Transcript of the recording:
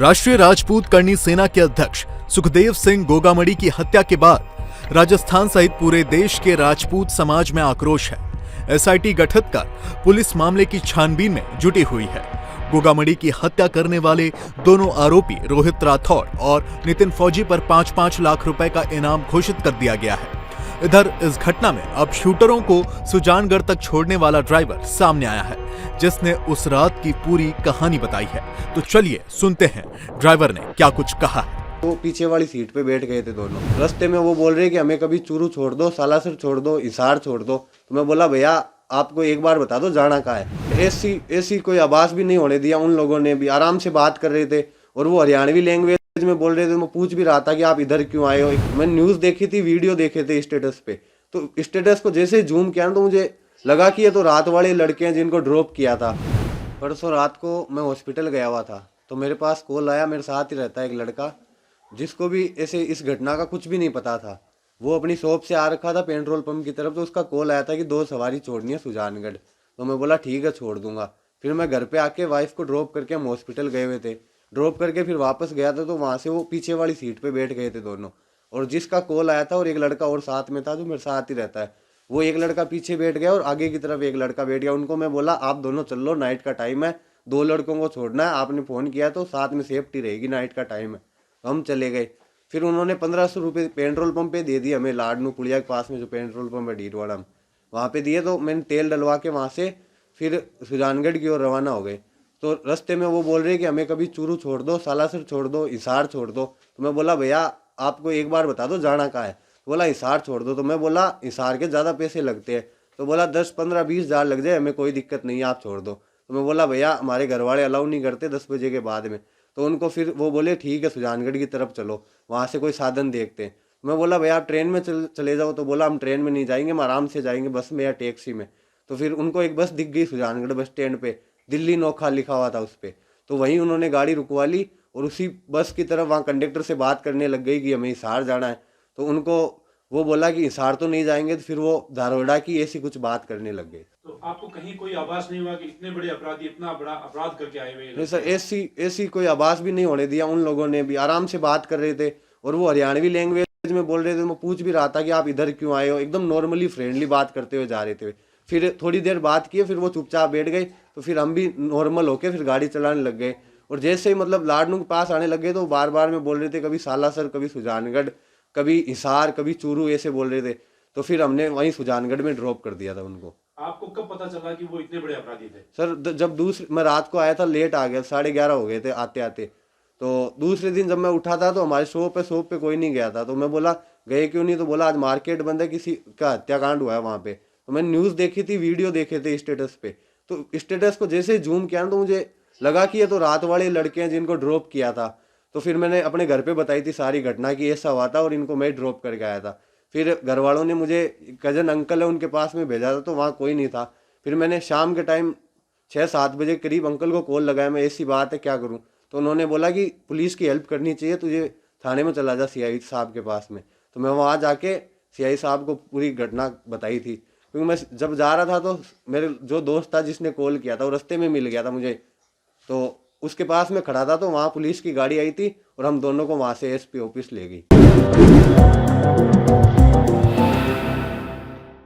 राष्ट्रीय राजपूत करनी सेना के अध्यक्ष सुखदेव सिंह गोगामड़ी की हत्या के बाद राजस्थान सहित पूरे देश के राजपूत समाज में आक्रोश है। एसआईटी गठित कर पुलिस मामले की छानबीन में जुटी हुई है। गोगामड़ी की हत्या करने वाले दोनों आरोपी रोहित राठौड़ और नितिन फौजी पर 5-5 लाख रुपए का इनाम घोषित कर दिया गया है। इधर इस घटना में अब शूटरों को सुजानगढ़ तक छोड़ने वाला ड्राइवर सामने आया है, जिसने उस रात की पूरी कहानी बताई है। तो चलिए सुनते हैं ड्राइवर ने क्या कुछ कहा है। वो पीछे वाली सीट पे बैठ गए थे दोनों। रास्ते में वो बोल रहे कि हमें कभी चूरू छोड़ दो, सालासर छोड़ दो, हिसार छोड़ दो। तो मैं बोला भैया आपको एक बार बता दो जाना कहाँ है। ऐसी कोई आवाज भी नहीं होने दिया। उन लोगों ने भी आराम से बात कर रहे थे और वो हरियाणवी लैंग्वेज में बोल रहे थे। मैं पूछ भी रहा था कि आप इधर क्यों आए हो। मैंने न्यूज़ देखी थी, वीडियो देखे थे स्टेटस पे। तो स्टेटस को जैसे जूम किया तो मुझे लगा कि ये तो रात वाले लड़के हैं जिनको ड्रॉप किया था। परसों रात को मैं हॉस्पिटल गया हुआ था तो मेरे पास कॉल आया। मेरे साथ ही रहता है एक लड़का जिसको भी ऐसे इस घटना का कुछ भी नहीं पता था। वो अपनी शॉप से आ रखा था पेट्रोल पंप की तरफ। तो उसका कॉल आया था कि 2 सवारी छोड़नी है सुजानगढ़। तो मैं बोला ठीक है छोड़ दूंगा। फिर मैं घर पे आके वाइफ को ड्रॉप करके हम हॉस्पिटल गए हुए थे। ड्रॉप करके फिर वापस गया था तो वहाँ से वो पीछे वाली सीट पे बैठ गए थे दोनों। और जिसका कॉल आया था और एक लड़का और साथ में था जो मेरे साथ ही रहता है, वो एक लड़का पीछे बैठ गया और आगे की तरफ एक लड़का बैठ गया। उनको मैं बोला आप दोनों चल लो, नाइट का टाइम है, 2 लड़कों को छोड़ना है। आपने फ़ोन किया तो साथ में सेफ्टी रहेगी, नाइट का टाइम है। तो हम चले गए। फिर उन्होंने 1500 रुपये पेट्रोल पंप पे दे दिए हमें, लाडनू पुलिया के पास में जो पेट्रोल पंप है डीडवाड़ा में, वहाँ पे दिए। तो मैंने तेल डलवा के वहाँ से फिर सुजानगढ़ की ओर रवाना हो गए। तो रास्ते में वो बोल रहे कि हमें कभी चूरू छोड़ दो, सालासर छोड़ दो, हिसार छोड़ दो। तो मैं बोला भैया आपको एक बार बता दो जाना कहाँ है। तो बोला हिसार छोड़ दो। तो मैं बोला हिसार के ज़्यादा पैसे लगते हैं। तो बोला 10, 15, 20 हज़ार लग जाए, हमें कोई दिक्कत नहीं है, आप छोड़ दो। तो मैं बोला भैया हमारे घर वाले अलाउ नहीं करते 10 बजे के बाद में। तो उनको फिर वो बोले ठीक है सुजानगढ़ की तरफ चलो, वहाँ से कोई साधन देखते हैं। मैं बोला भैया आप ट्रेन में चले जाओ। तो बोला हम ट्रेन में नहीं जाएंगे, हम आराम से जाएंगे बस में या टैक्सी में। तो फिर उनको एक बस दिख गई सुजानगढ़ बस स्टैंड पे, दिल्ली नोखा लिखा हुआ था उस पर। तो वहीं उन्होंने गाड़ी रुकवा ली और उसी बस की तरफ वहाँ कंडक्टर से बात करने लग गई कि हमें हिसार जाना है। तो उनको वो बोला कि हिसार तो नहीं जाएंगे। तो फिर वो धारवाड़ा की ऐसी कुछ बात करने लग गए। तो आपको कहीं कोई आभास नहीं हुआ कि इतने बड़े अपराधी इतना बड़ा अपराध करके आए हुए हैं? नहीं सर, ऐसी कोई आवाज भी नहीं होने दिया। उन लोगों ने भी आराम से बात कर रहे थे और वो हरियाणवी लैंग्वेज में बोल रहे थे। मैं पूछ भी रहा था कि आप इधर क्यों आए हो। एकदम नॉर्मली फ्रेंडली बात करते हुए जा रहे थे। फिर थोड़ी देर बात किए, फिर वो चुपचाप बैठ गए। तो फिर हम भी नॉर्मल होके फिर गाड़ी चलाने लग गए। और जैसे ही मतलब लाडनू के पास आने लग गए तो बार बार में बोल रहे थे कभी सालासर, कभी सुजानगढ़, कभी हिसार, कभी चूरू, ऐसे बोल रहे थे। तो फिर हमने वहीं सुजानगढ़ में ड्रॉप कर दिया था उनको। आपको कब पता चला कि वो इतने बड़े अपराधी थे? सर जब मैं रात को आया था, लेट आ गया, 11:30 हो गए थे आते आते। तो दूसरे दिन जब मैं उठा था तो हमारे शॉप पे कोई नहीं गया था। तो मैं बोला गए क्यों नहीं। तो बोला आज मार्केट बंद है, किसी का हत्याकांड हुआ है वहाँ पे। तो मैंने न्यूज़ देखी थी, वीडियो देखे थे स्टेटस पे। तो स्टेटस को जैसे जूम किया तो मुझे लगा कि ये तो रात वाले लड़के हैं जिनको ड्रॉप किया था। तो फिर मैंने अपने घर पे बताई थी सारी घटना कि ऐसा हुआ था और इनको मैं ड्रॉप करके आया था। फिर घर वालों ने मुझे, कजन अंकल है उनके पास में भेजा था तो वहाँ कोई नहीं था। फिर मैंने शाम के टाइम 6-7 बजे करीब अंकल को कॉल लगाया, मैं ऐसी बात है क्या करूं। तो उन्होंने बोला कि पुलिस की हेल्प करनी चाहिए, तुझे थाने में चला जा सीआई साहब के पास में। तो मैं वहाँ जाके सीआई साहब को पूरी घटना बताई थी। क्योंकि मैं जब जा रहा था तो मेरे जो दोस्त था जिसने कॉल किया था वो रास्ते में मिल गया था मुझे। तो उसके पास में खड़ा था तो वहाँ पुलिस की गाड़ी आई थी और हम दोनों को वहाँ से एसपी ऑफिस ले गई।